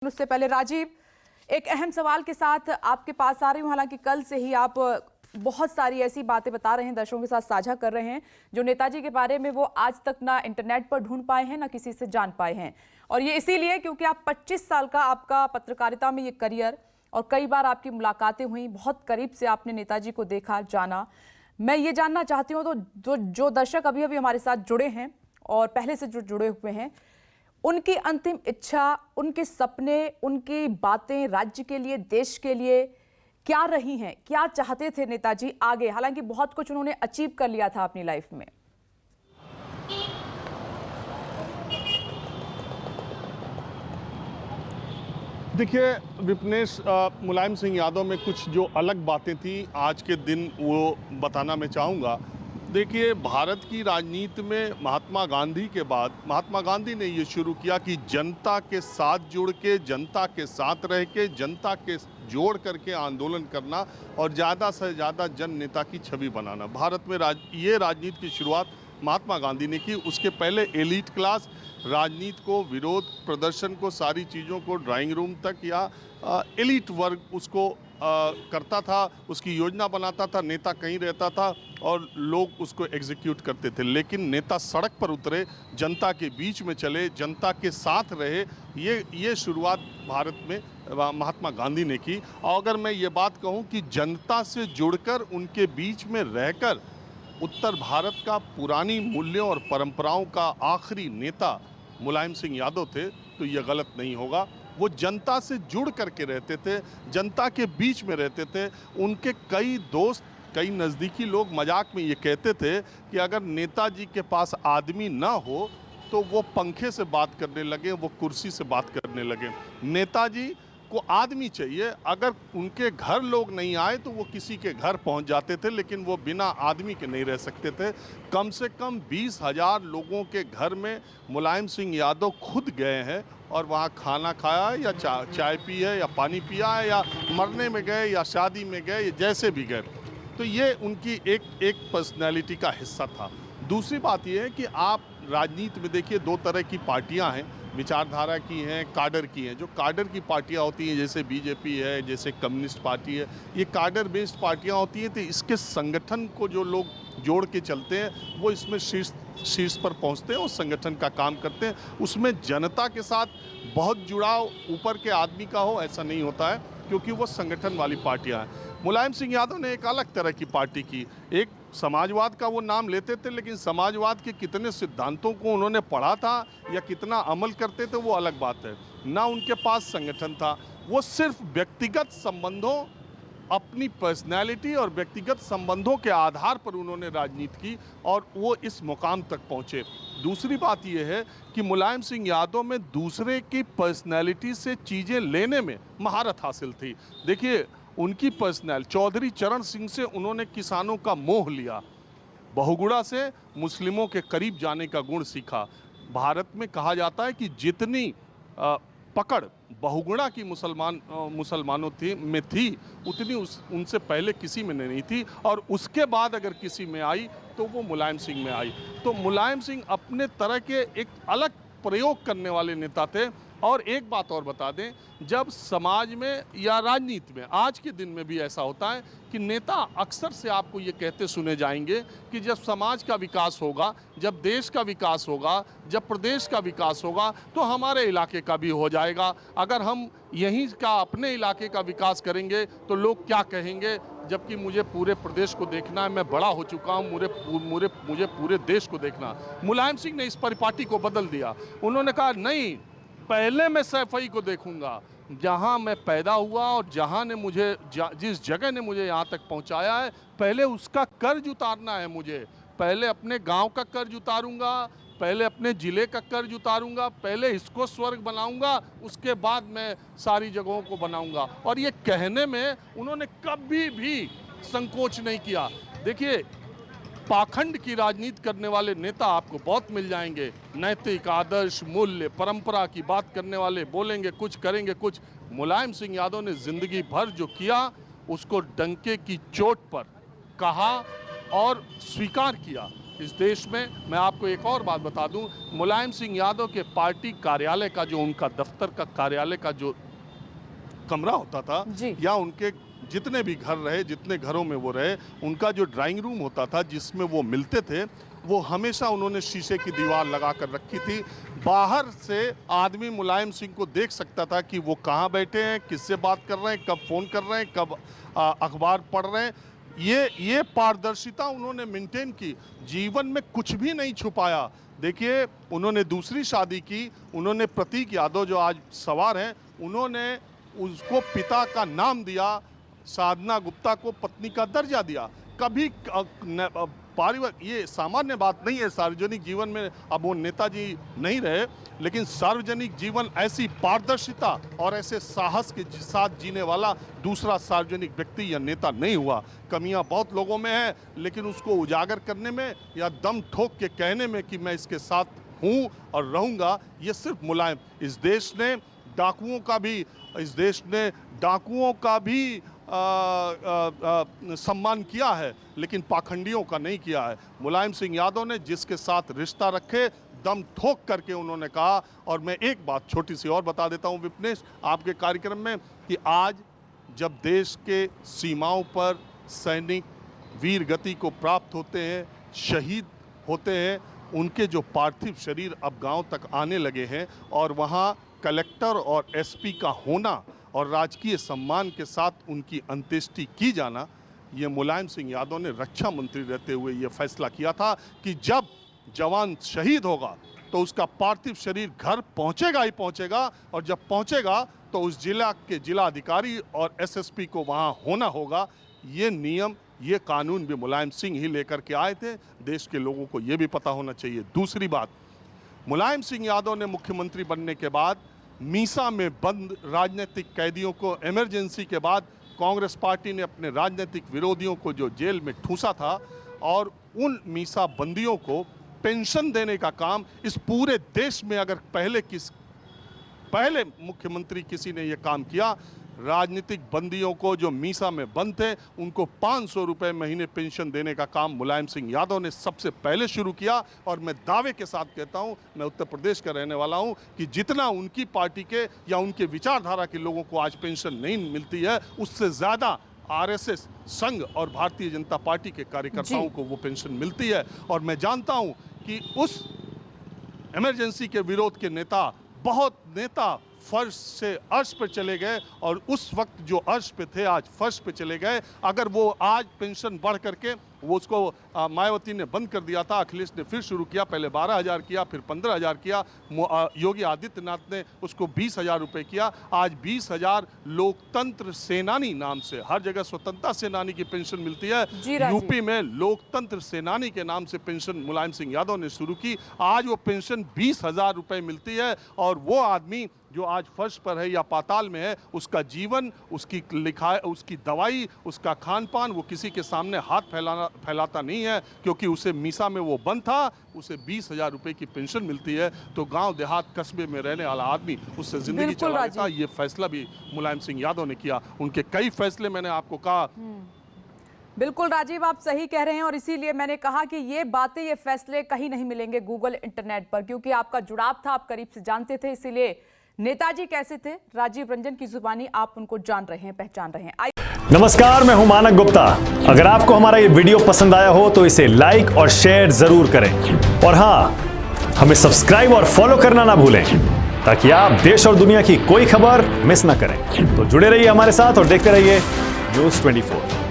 उससे पहले राजीव, एक अहम सवाल के साथ आपके पास आ रही हूँ। हालांकि कल से ही आप बहुत सारी ऐसी बातें बता रहे हैं, दर्शकों के साथ साझा कर रहे हैं जो नेताजी के बारे में वो आज तक ना इंटरनेट पर ढूंढ पाए हैं, ना किसी से जान पाए हैं। और ये इसीलिए क्योंकि आप 25 साल का आपका पत्रकारिता में ये करियर, और कई बार आपकी मुलाकातें हुई, बहुत करीब से आपने नेताजी को देखा, जाना। मैं ये जानना चाहती हूँ तो जो दर्शक अभी अभी हमारे साथ जुड़े हैं और पहले से जो जुड़े हुए हैं, उनकी अंतिम इच्छा, उनके सपने, उनकी बातें राज्य के लिए, देश के लिए क्या रही हैं? क्या चाहते थे नेताजी आगे? हालांकि बहुत कुछ उन्होंने अचीव कर लिया था अपनी लाइफ में। देखिए विपनेश, मुलायम सिंह यादव में कुछ जो अलग बातें थी आज के दिन वो बताना मैं चाहूँगा। देखिए, भारत की राजनीति में महात्मा गांधी के बाद महात्मा गांधी ने ये शुरू किया कि जनता के साथ जुड़ के, जनता के साथ रह के, जनता के जोड़ करके आंदोलन करना और ज़्यादा से ज़्यादा जन नेता की छवि बनाना। भारत में ये राजनीति की शुरुआत महात्मा गांधी ने की। उसके पहले एलीट क्लास राजनीति को, विरोध प्रदर्शन को, सारी चीज़ों को ड्राइंग रूम तक या एलीट वर्ग उसको करता था, उसकी योजना बनाता था। नेता कहीं रहता था और लोग उसको एग्जीक्यूट करते थे। लेकिन नेता सड़क पर उतरे, जनता के बीच में चले, जनता के साथ रहे। ये शुरुआत भारत में महात्मा गांधी ने की। और अगर मैं ये बात कहूँ कि जनता से जुड़कर, उनके बीच में रहकर उत्तर भारत का पुरानी मूल्यों और परंपराओं का आखिरी नेता मुलायम सिंह यादव थे, तो ये गलत नहीं होगा। वो जनता से जुड़ करके रहते थे, जनता के बीच में रहते थे। उनके कई दोस्त, कई नज़दीकी लोग मजाक में ये कहते थे कि अगर नेताजी के पास आदमी ना हो तो वो पंखे से बात करने लगे, वो कुर्सी से बात करने लगे। नेताजी को आदमी चाहिए। अगर उनके घर लोग नहीं आए तो वो किसी के घर पहुंच जाते थे, लेकिन वो बिना आदमी के नहीं रह सकते थे। कम से कम 20,000 लोगों के घर में मुलायम सिंह यादव खुद गए हैं और वहाँ खाना खाया है या चाय पी है या पानी पिया है, या मरने में गए या शादी में गए, या जैसे भी गए। तो ये उनकी एक पर्सनैलिटी का हिस्सा था। दूसरी बात ये है कि आप राजनीति में देखिए, दो तरह की पार्टियां हैं, विचारधारा की हैं, काडर की हैं। जो काडर की पार्टियां होती हैं, जैसे बीजेपी है, जैसे कम्युनिस्ट पार्टी है, ये काडर बेस्ड पार्टियां होती हैं। तो इसके संगठन को जो लोग जोड़ के चलते हैं, वो इसमें शीर्ष पर पहुंचते हैं, उस संगठन का काम करते हैं। उसमें जनता के साथ बहुत जुड़ाव ऊपर के आदमी का हो, ऐसा नहीं होता है, क्योंकि वो संगठन वाली पार्टियां हैं। मुलायम सिंह यादव ने एक अलग तरह की पार्टी की। एक समाजवाद का वो नाम लेते थे, लेकिन समाजवाद के कितने सिद्धांतों को उन्होंने पढ़ा था या कितना अमल करते थे, वो अलग बात है। ना उनके पास संगठन था। वो सिर्फ व्यक्तिगत संबंधों, अपनी पर्सनैलिटी और व्यक्तिगत संबंधों के आधार पर उन्होंने राजनीति की और वो इस मुकाम तक पहुँचे। दूसरी बात यह है कि मुलायम सिंह यादव में दूसरे की पर्सनैलिटी से चीज़ें लेने में महारत हासिल थी। देखिए, उनकी पर्सनैलिटी, चौधरी चरण सिंह से उन्होंने किसानों का मोह लिया, बहुगुणा से मुस्लिमों के करीब जाने का गुण सीखा। भारत में कहा जाता है कि जितनी पकड़ बहुगुणा की मुसलमानों में थी, उतनी उनसे पहले किसी में नहीं थी, और उसके बाद अगर किसी में आई तो वो मुलायम सिंह में आई। तो मुलायम सिंह अपने तरह के एक अलग प्रयोग करने वाले नेता थे। और एक बात और बता दें, जब समाज में या राजनीति में, आज के दिन में भी ऐसा होता है कि नेता अक्सर से आपको ये कहते सुने जाएंगे कि जब समाज का विकास होगा, जब देश का विकास होगा, जब प्रदेश का विकास होगा, तो हमारे इलाके का भी हो जाएगा। अगर हम यहीं का, अपने इलाके का विकास करेंगे तो लोग क्या कहेंगे, जबकि मुझे पूरे प्रदेश को देखना है, मैं बड़ा हो चुका हूँ, मुझे पूरे देश को देखना। मुलायम सिंह ने इस परिपाटी को बदल दिया। उन्होंने कहा, नहीं, पहले मैं सैफई को देखूंगा, जहां मैं पैदा हुआ और जिस जगह ने मुझे यहां तक पहुंचाया है, पहले उसका कर्ज उतारना है मुझे। पहले अपने गांव का कर्ज उतारूंगा, पहले अपने ज़िले का कर्ज उतारूंगा, पहले इसको स्वर्ग बनाऊंगा, उसके बाद मैं सारी जगहों को बनाऊंगा। और ये कहने में उन्होंने कभी भी संकोच नहीं किया। देखिए, पाखंड की राजनीति करने वाले नेता आपको बहुत मिल जाएंगे। नैतिक, आदर्श, मूल्य, परंपरा की बात करने वाले, बोलेंगे कुछ, करेंगे कुछ। मुलायम सिंह यादव ने जिंदगी भर जो किया, उसको डंके की चोट पर कहा और स्वीकार किया। इस देश में। मैं आपको एक और बात बता दूं, मुलायम सिंह यादव के पार्टी कार्यालय का जो उनका दफ्तर का कार्यालय का जो कमरा होता था या उनके जितने भी घर रहे, जितने घरों में वो रहे, उनका जो ड्राइंग रूम होता था जिसमें वो मिलते थे, वो हमेशा उन्होंने शीशे की दीवार लगा कर रखी थी। बाहर से आदमी मुलायम सिंह को देख सकता था कि वो कहाँ बैठे हैं, किससे बात कर रहे हैं, कब फ़ोन कर रहे हैं, कब अखबार पढ़ रहे हैं। ये पारदर्शिता उन्होंने मेंटेन की, जीवन में कुछ भी नहीं छुपाया। देखिए, उन्होंने दूसरी शादी की, उन्होंने प्रतीक यादव जो आज सवार हैं, उन्होंने उसको पिता का नाम दिया, साधना गुप्ता को पत्नी का दर्जा दिया। कभी पारिवारिक, ये सामान्य बात नहीं है सार्वजनिक जीवन में। अब वो नेताजी नहीं रहे, लेकिन सार्वजनिक जीवन ऐसी पारदर्शिता और ऐसे साहस के साथ जीने वाला दूसरा सार्वजनिक व्यक्ति या नेता नहीं हुआ। कमियां बहुत लोगों में है, लेकिन उसको उजागर करने में या दम ठोक के कहने में कि मैं इसके साथ हूँ और रहूँगा, ये सिर्फ मुलायम। इस देश ने डाकुओं का भी सम्मान किया है, लेकिन पाखंडियों का नहीं किया है। मुलायम सिंह यादव ने जिसके साथ रिश्ता रखे, दम ठोक करके उन्होंने कहा। और मैं एक बात छोटी सी और बता देता हूं विपनेश, आपके कार्यक्रम में, कि आज जब देश के सीमाओं पर सैनिक वीर गति को प्राप्त होते हैं, शहीद होते हैं, उनके जो पार्थिव शरीर अब गांव तक आने लगे हैं और वहां कलेक्टर और एसपी का होना और राजकीय सम्मान के साथ उनकी अंत्येष्टि की जाना, ये मुलायम सिंह यादव ने रक्षा मंत्री रहते हुए ये फैसला किया था कि जब जवान शहीद होगा तो उसका पार्थिव शरीर घर पहुंचेगा ही पहुंचेगा, और जब पहुंचेगा तो उस जिला के जिलाधिकारी और एसएसपी को वहां होना होगा। ये नियम, ये कानून भी मुलायम सिंह ही लेकर के आए थे। देश के लोगों को ये भी पता होना चाहिए। दूसरी बात, मुलायम सिंह यादव ने मुख्यमंत्री बनने के बाद मीसा में बंद राजनीतिक कैदियों को, इमरजेंसी के बाद कांग्रेस पार्टी ने अपने राजनीतिक विरोधियों को जो जेल में ठूसा था, और उन मीसा बंदियों को पेंशन देने का काम इस पूरे देश में अगर पहले मुख्यमंत्री किसी ने ये काम किया, राजनीतिक बंदियों को जो मीसा में बंद थे उनको 500 रुपये महीने पेंशन देने का काम मुलायम सिंह यादव ने सबसे पहले शुरू किया। और मैं दावे के साथ कहता हूं, मैं उत्तर प्रदेश का रहने वाला हूं, कि जितना उनकी पार्टी के या उनके विचारधारा के लोगों को आज पेंशन नहीं मिलती है, उससे ज़्यादा आरएसएस संघ और भारतीय जनता पार्टी के कार्यकर्ताओं को वो पेंशन मिलती है। और मैं जानता हूँ कि उस इमरजेंसी के विरोध के नेता, बहुत नेता फर्श से अर्श पर चले गए, और उस वक्त जो अर्श पे थे आज फर्श पे चले गए। अगर वो आज पेंशन बढ़ करके, वो उसको मायावती ने बंद कर दिया था, अखिलेश ने फिर शुरू किया, पहले 12,000 किया, फिर 15,000 किया, योगी आदित्यनाथ ने उसको 20,000 रुपये किया। आज 20,000 लोकतंत्र सेनानी नाम से, हर जगह स्वतंत्रता सेनानी की पेंशन मिलती है, यूपी में लोकतंत्र सेनानी के नाम से पेंशन मुलायम सिंह यादव ने शुरू की। आज वो पेंशन 20,000 रुपये मिलती है, और वो आदमी जो आज फर्श पर है या पाताल में है, उसका जीवन, उसकी लिखाई, उसकी दवाई, उसका खान पान, वो किसी के सामने हाथ फैलाता नहीं है, क्योंकि उसे मीसा में वो बंद था, उसे 20,000 रुपये की पेंशन मिलती है। तो गांव देहात कस्बे में रहने वाला आदमी उससे जिंदगी चलाता। ये फैसला भी मुलायम सिंह यादव ने किया। उनके कई फैसले मैंने आपको कहा। बिल्कुल राजीव, आप सही कह रहे हैं, और इसीलिए मैंने कहा कि ये बातें, ये फैसले कहीं नहीं मिलेंगे गूगल इंटरनेट पर, क्योंकि आपका जुड़ाव था, आप करीब से जानते थे। इसीलिए नेताजी कैसे थे, राजीव रंजन की जुबानी आप उनको जान रहे हैं, पहचान रहे हैं। नमस्कार, मैं हूं मानक गुप्ता। अगर आपको हमारा ये वीडियो पसंद आया हो तो इसे लाइक और शेयर जरूर करें, और हां, हमें सब्सक्राइब और फॉलो करना ना भूलें, ताकि आप देश और दुनिया की कोई खबर मिस ना करें। तो जुड़े रहिए हमारे साथ और देखते रहिए News 24।